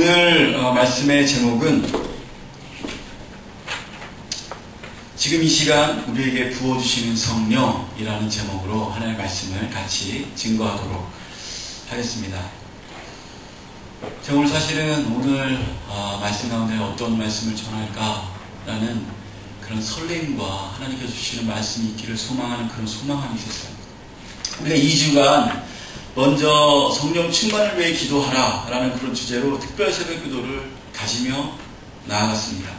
오늘 말씀의 제목은 지금 이 시간 우리에게 부어주시는 성령이라는 제목으로 하나님의 말씀을 같이 증거하도록 하겠습니다. 제가 오늘 사실은 오늘 말씀 가운데 어떤 말씀을 전할까라는 그런 설렘과 하나님께서 주시는 말씀이 있기를 소망하는 그런 소망함이 있었어요. 우리가 2주간 먼저 성령 충만을 위해 기도하라 라는 그런 주제로 특별 새벽 기도를 가지며 나아갔습니다.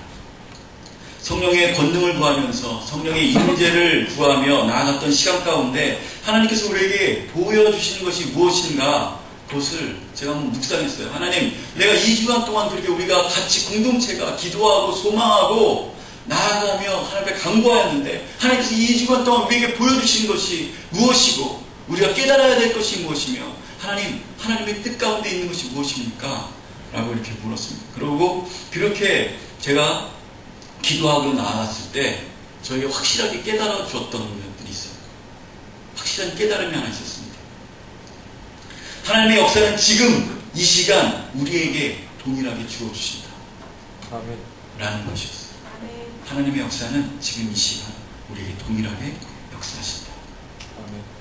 성령의 권능을 구하면서 성령의 임재를 구하며 나아갔던 시간 가운데 하나님께서 우리에게 보여주시는 것이 무엇인가, 그것을 제가 한번 묵상했어요. 하나님, 내가 2주간 동안 그렇게 우리가 같이 공동체가 기도하고 소망하고 나아가며 하나님 앞에 간구하였는데 하나님께서 2주간 동안 우리에게 보여주시는 것이 무엇이고 우리가 깨달아야 될 것이 무엇이며 하나님의 뜻 가운데 있는 것이 무엇입니까? 라고 이렇게 물었습니다. 그리고 그렇게 제가 기도하고 나아갔을 때 저에게 확실하게 깨달아 주었던 것들이 있어요. 확실한 깨달음이 하나 있었습니다. 하나님의 역사는 지금 이 시간 우리에게 동일하게 주어주신다. 아멘. 라는 것이었어요. 하나님의 역사는 지금 이 시간 우리에게 동일하게 역사하신다. 아멘.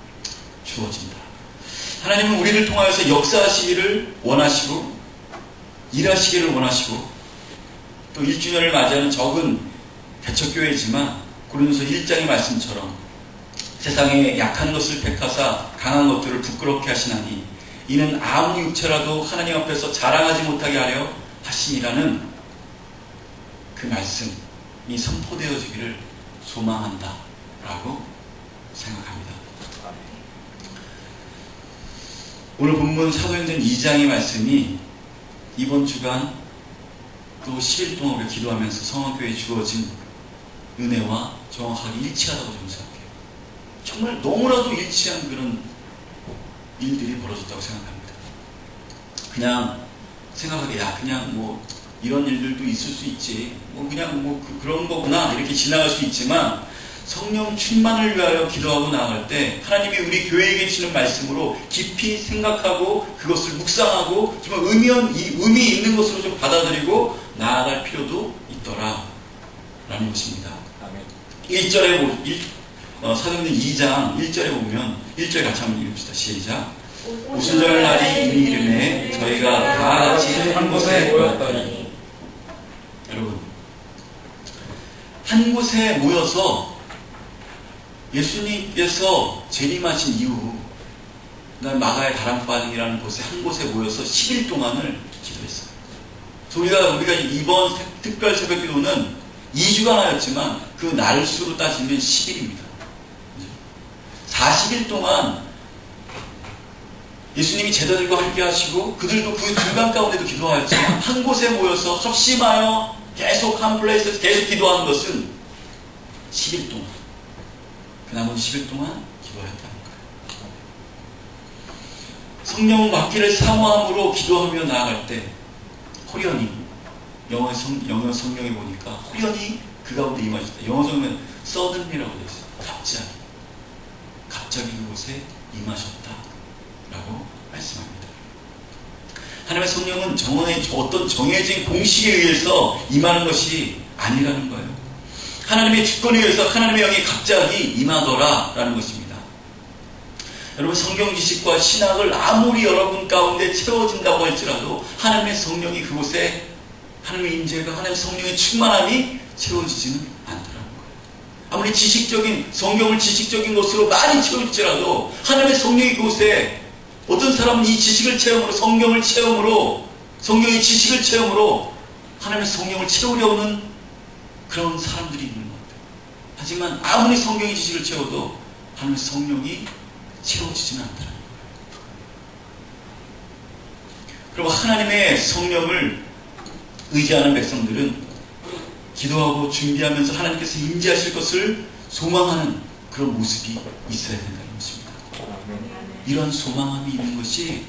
주어진다. 하나님은 우리를 통하여서 역사하시기를 원하시고 일하시기를 원하시고 또 1주년을 맞이하는 적은 대척교회이지만 고린도서 1장의 말씀처럼 세상에 약한 것을 택하사 강한 것들을 부끄럽게 하시나니 이는 아무 육체라도 하나님 앞에서 자랑하지 못하게 하려 하심이라는 그 말씀이 선포되어지기를 소망한다 라고 생각합니다. 오늘 본문 사도행전 2장의 말씀이 이번 주간 또 10일 동안 우리가 기도하면서 성화교회에 주어진 은혜와 정확하게 일치하다고 저는 생각해요. 정말 너무나도 일치한 그런 일들이 벌어졌다고 생각합니다. 그냥 생각하게 그냥 뭐 이런 일들도 있을 수 있지, 그런 거구나 이렇게 지나갈 수 있지만 성령 충만을 위하여 기도하고 나아갈 때 하나님이 우리 교회에게 주시는 말씀으로 깊이 생각하고 그것을 묵상하고 정말 의미 있는 것으로 좀 받아들이고 나아갈 필요도 있더라 라는 것입니다. 아멘. 1절에 사도행전 2장 1절에 보면 1절 같이 한번 읽읍시다. 시작. 오순절 날이 이미 이르매 저희가 다 같이 한 곳에 모였더니. 여러분, 한 곳에 모여서 예수님께서 재림하신 이후 마가의 다락방이라는 곳에 한 곳에 모여서 10일 동안을 기도했어요. 그래서 우리가 이번 특별 새벽 기도는 2주간 하였지만 그 날수로 따지면 10일입니다. 40일 동안 예수님이 제자들과 함께 하시고 그들도 그 중간 가운데도 기도하였지만 한 곳에 모여서 합심하여 계속 한 플레이스에서 계속 기도하는 것은 10일 동안, 그 남은 10일 동안 기도하였다는 거예요. 성령 맡기를 사모함으로 기도하며 나아갈 때 호련히, 영어 성경에 보니까 호련히 그 가운데 임하셨다. 영어 성경은 suddenly라고 되어 있어요. 갑자기 그곳에 임하셨다라고 말씀합니다. 하나님의 성령은 어떤 정해진 공식에 의해서 임하는 것이 아니라는 거예요. 하나님의 주권에 의해서 하나님의 영이 갑자기 임하더라 라는 것입니다. 여러분, 성경 지식과 신학을 아무리 여러분 가운데 채워진다고 할지라도 하나님의 성령이 그곳에, 하나님의 임재가, 하나님의 성령의 충만함이 채워지지는 않더라는 거예요. 아무리 성경을 지식적인 것으로 많이 채울지라도 하나님의 성령이 그곳에, 어떤 사람은 이 지식을 체험으로, 성경의 지식을 체험으로 하나님의 성령을 채우려는 그런 사람들이 있는 것 같아요. 하지만 아무리 성경의 지식을 채워도 하나님의 성령이 채워지지는 않더라는 거예요. 그리고 하나님의 성령을 의지하는 백성들은 기도하고 준비하면서 하나님께서 임재하실 것을 소망하는 그런 모습이 있어야 된다는 것입니다. 이런 소망함이 있는 것이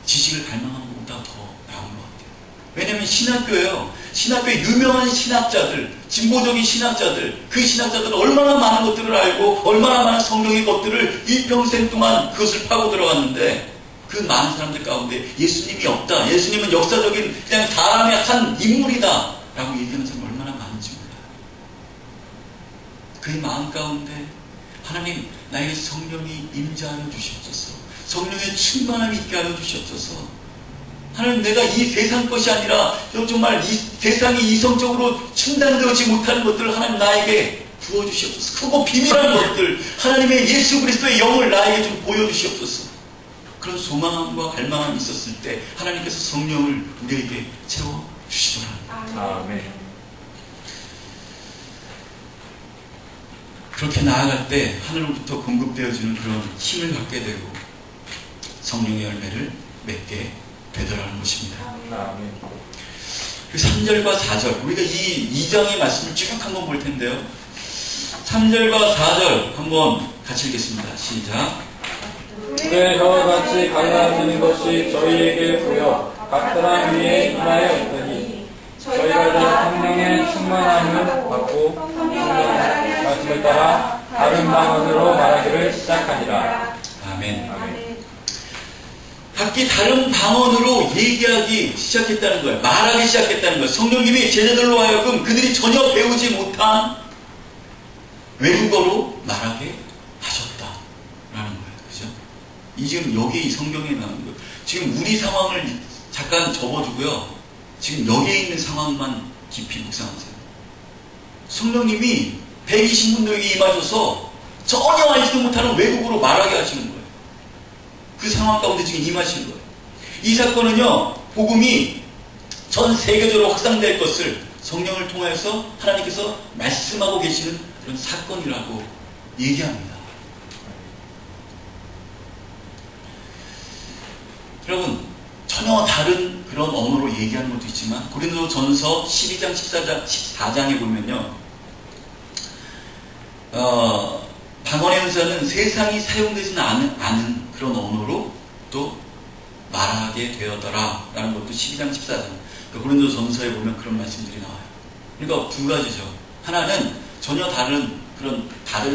지식을 갈망하는 것보다 더 나은 것 같아요. 왜냐하면 신학교에 유명한 신학자들, 진보적인 신학자들, 그 신학자들은 얼마나 많은 것들을 알고 얼마나 많은 성경의 것들을 일평생 동안 그것을 파고 들어갔는데 그 많은 사람들 가운데 예수님이 없다. 예수님은 역사적인 그냥 사람의 한 인물이다. 라고 얘기하는 사람 얼마나 많은지 몰라요. 그의 마음 가운데 하나님 나에게 성령이 임재하여 주시옵소서. 성령의 충만함이 있게 하여 주시옵소서. 하나님 내가 이 세상 것이 아니라 정말 이 세상이 이성적으로 충당되지 못하는 것들을 하나님 나에게 부어주시옵소서. 크고 비밀한 것들 하나님의 예수 그리스도의 영을 나에게 좀 보여주시옵소서. 그런 소망함과 갈망함이 있었을 때 하나님께서 성령을 우리에게 채워주시더라. 아멘. 그렇게 나아갈 때 하늘로부터 공급되어지는 그런 힘을 갖게 되고 성령의 열매를 맺게 되더라는 것입니다. 아멘. 그 3절과 4절 우리가 이 2장의 말씀을 쭉 한번 볼 텐데요. 3절과 4절 한번 같이 읽겠습니다. 시작. 불에 저와 같이 갈라지는 것이 저희에게 보여 각 사람 위에 임하여 있더니 저희가 다 성령의 충만함을 받고 성령의 말씀을 따라 다른 방언으로 말하기를 시작하니라. 아멘. 아멘. 각기 다른 방언으로 얘기하기 시작했다는 거예요. 말하기 시작했다는 거예요. 성령님이 제자들로 하여금 그들이 전혀 배우지 못한 외국어로 말하게 하셨다라는 거예요. 그죠? 이 지금 여기 이 성경에 나오는 거예요. 지금 우리 상황을 잠깐 접어두고요. 지금 여기에 있는 상황만 깊이 묵상하세요. 성령님이 120분들에게 임하셔서 전혀 알지도 못하는 외국어로 말하게 하시는 거예요. 그 상황 가운데 지금 임하시는 거예요. 이 사건은요, 복음이 전 세계적으로 확산될 것을 성령을 통해서 하나님께서 말씀하고 계시는 그런 사건이라고 얘기합니다. 여러분, 전혀 다른 그런 언어로 얘기하는 것도 있지만, 고린도전서 12장, 14장에 보면요, 방언의 은사는 세상이 사용되지는 않은 그런 언어로 또 말하게 되었더라 라는 것도 12장 14장 고린도전서에 보면 그런 말씀들이 나와요. 그러니까 두 가지죠. 하나는 전혀 다른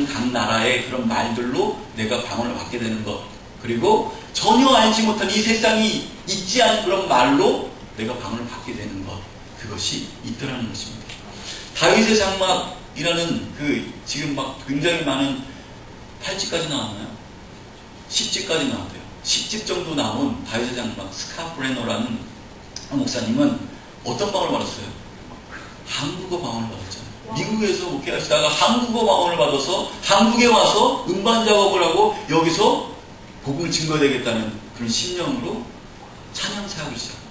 각 나라의 그런 말들로 내가 방언을 받게 되는 것, 그리고 전혀 알지 못한 이 세상이 있지 않은 그런 말로 내가 방언을 받게 되는 것, 그것이 있더라는 것입니다. 다윗의 장막이라는 지금 막 굉장히 많은 8집까지 나왔나요? 10집까지 나왔대요. 10집 정도 나온 다윗의 장막 스카프레너라는 목사님은 어떤 방언을 받았어요? 한국어 방언을 받았잖아요. 미국에서 목회하시다가 한국어 방언을 받아서 한국에 와서 음반 작업을 하고 여기서 복음을 증거되겠다는 그런 신념으로 찬양 사역을 시작합니다.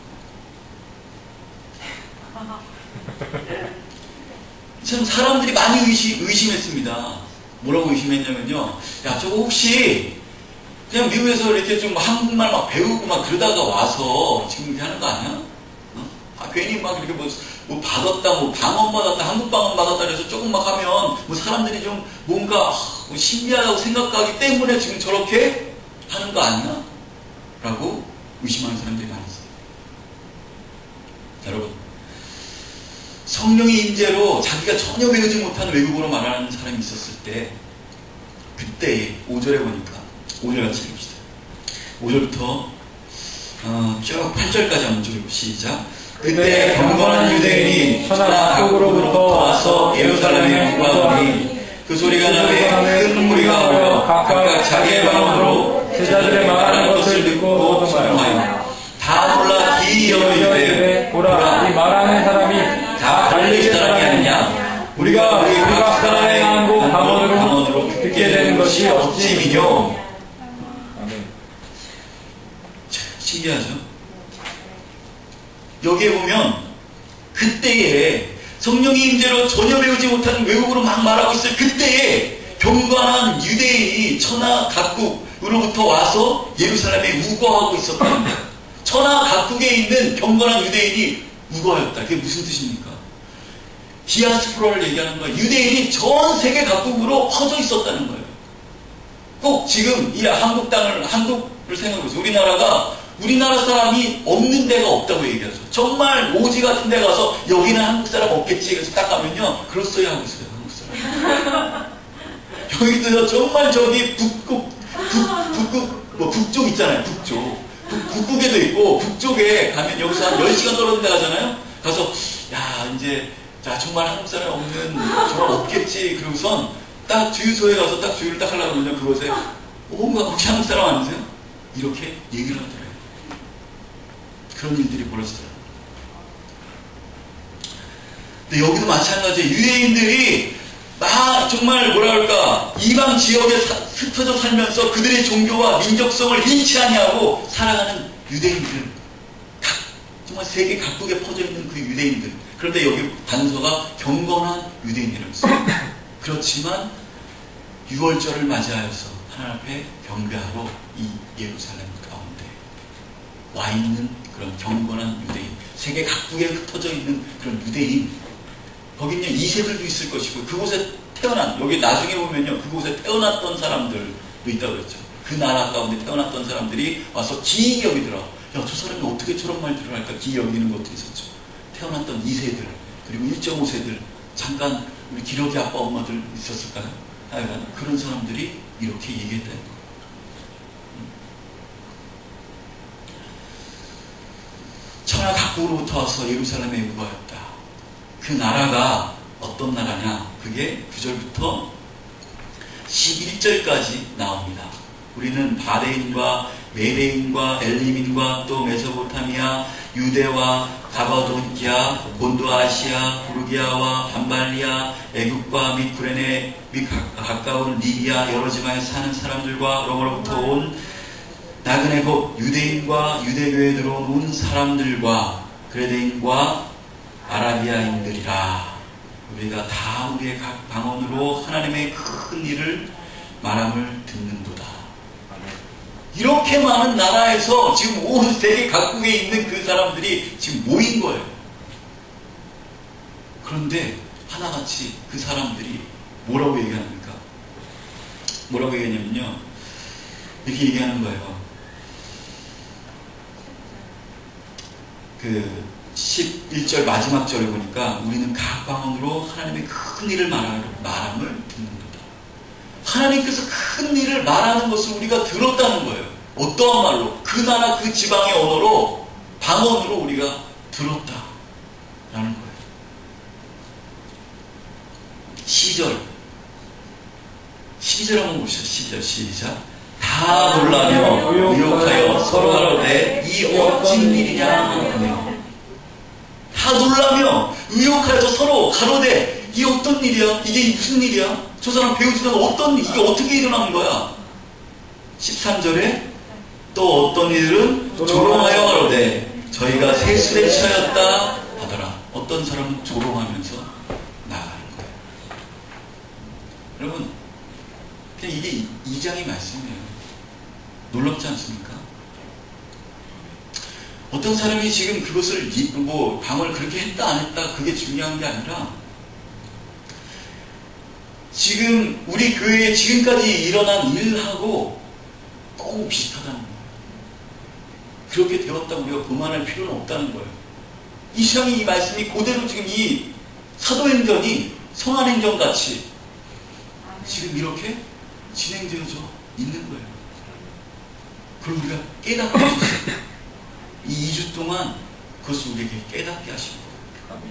참 사람들이 많이 의심했습니다. 뭐라고 의심했냐면요, 야 저거 혹시 그냥 미국에서 이렇게 좀 한국말 막 배우고 막 그러다가 와서 지금 이렇게 하는 거 아니야? 괜히 막 이렇게 뭐 받았다, 뭐 방언 받았다, 한국 방언 받았다 그래서 조금 막 하면 뭐 사람들이 좀 뭔가 뭐 신기하다고 생각하기 때문에 지금 저렇게 하는 거 아니야? 라고 의심하는 사람들이 많았어요. 여러분, 성령의 임재로 자기가 전혀 배우지 못하는 외국어로 말하는 사람이 있었을 때, 그때 5절에 보니까 5절 같이 읽읍시다. 5절부터 쭉 8절까지 한번 쭉 시작. 그때 경건한 유대인이 천하 각국으로부터 와서 예루살렘에 구하더니 그 소리가 나매 큰 무리가 모여 각각 자기의 방언으로 제자들의 말하는 것을 듣고 청하여 다 몰라 이 여인들에 보라, 이 말하는 사람이 다 갈릴리 사람이 아니냐? 우리가 각 사람의 한국 방언으로 듣게 되는 것이 어찌미뇨? 아멘. 신기하죠? 여기에 보면 그때에 성령의 임재로 전혀 배우지 못하는 외국어로 막 말하고 있을 그때에 경건한 유대인이 천하 각국으로부터 와서 예루살렘에 우거하고 있었다는 거예요. 천하 각국에 있는 경건한 유대인이 우거하였다. 그게 무슨 뜻입니까? 디아스포라를 얘기하는 거예요. 유대인이 전 세계 각국으로 퍼져 있었다는 거예요. 꼭 지금 이 한국을 생각해보세요. 우리나라 사람이 없는 데가 없다고 얘기하죠. 정말 오지 같은 데 가서 여기는 한국 사람 없겠지. 그래서 딱 가면요, 그렇소야 하고 있어요. 한국 사람. 여기도 정말 저기 북쪽 있잖아요. 북쪽. 북극에도 있고, 북쪽에 가면 여기서 한 10시간 떨어진 데 가잖아요? 가서, 야, 이제, 자, 정말 한국 사람 없는, 정말 없겠지. 그러고선 딱 주유소에 가서 딱 주유를 딱 하려고 그러면 그곳에, 혹시 한국 사람 아니세요? 이렇게 얘기를 하더라고요. 그런 일들이 벌어지더라고요. 근데 여기도 마찬가지예요. 유대인들이 막 정말 뭐라 그럴까, 이방 지역에 흩어져 살면서 그들의 종교와 민족성을 잃지 아니하고 살아가는 유대인들, 정말 세계 각국에 퍼져 있는 그 유대인들. 그런데 여기 단서가 경건한 유대인이라고 써요. 그렇지만 6월절을 맞이하여서 하나님 앞에 경배하러 이 예루살렘 가운데 와 있는 그런 경건한 유대인, 세계 각국에 흩어져 있는 그런 유대인, 거기는 2세들도 있을 것이고, 그곳에 태어난, 여기 나중에 보면요, 그곳에 태어났던 사람들도 있다고 그랬죠. 그 나라 가운데 태어났던 사람들이 와서 기이 여기더라. 야, 저 사람이 어떻게 저런 말들을 할까? 기이 여기는 것도 있었죠. 태어났던 2세들, 그리고 1.5세들, 잠깐 우리 기러기 아빠 엄마들 있었을까요? 하여간 그런 사람들이 이렇게 얘기했다는 거예요. 천하 각국으로부터 와서 예루살렘에 유거하였다. 그 나라가 어떤 나라냐? 그게 9절부터 11절까지 나옵니다. 우리는 바레인과 메레인과 엘리민과 또 메소포타미아, 유대와 가바도키아, 본도아시아, 부르기아와 밤발리아, 애국과 및 구레네 및 가까운 리비아 여러 지방에 사는 사람들과 로마로부터 온 나그네 곧 유대인과 유대교에 들어온 온 사람들과 그레데인과 아라비아인들이라. 우리가 다 우리의 각 방언으로 하나님의 큰 일을 말함을 듣는도다. 이렇게 많은 나라에서 지금 온 세계 각국에 있는 그 사람들이 지금 모인 거예요. 그런데 하나같이 그 사람들이 뭐라고 얘기합니까? 뭐라고 얘기하냐면요, 이렇게 얘기하는 거예요. 그 11절 마지막 절에 보니까 우리는 각 방언으로 하나님의 큰 일을 말함을 듣는다. 하나님께서 큰 일을 말하는 것을 우리가 들었다는 거예요. 어떠한 말로? 그 나라 그 지방의 언어로, 방언으로 우리가 들었다라는 거예요. 12절 한번 보시죠. 12절 시작. 다 놀라며 의욕하여 서로 가로되 이 어찌 일이냐. 다 놀라며 의욕하여서 서로 가로되 이게 어떤 일이야? 이게 무슨 일이야? 저 사람 배우지도 어떤, 이게 어떻게 일어난 거야? 13절에 또 어떤 일은 조롱하여 가로되 저희가 세술에 취하였다 하더라. 어떤 사람은 조롱하면서 나가는 거예요. 여러분, 그냥 이게 2장의 말씀이에요. 놀랍지 않습니까? 어떤 사람이 지금 그것을 방언을 그렇게 했다 안 했다 그게 중요한 게 아니라, 지금 우리 교회에 지금까지 일어난 일하고 너무 비슷하다는 거예요. 그렇게 되었다고 우리가 교만할 필요는 없다는 거예요. 이 시간에 이 말씀이 그대로 지금 이 사도행전이 성안행전 같이 지금 이렇게 진행되어져 있는 거예요. 그럼 우리가 깨닫게 하셨어요. 이 2주 동안 그것을 우리에게 깨닫게 하신 거예요.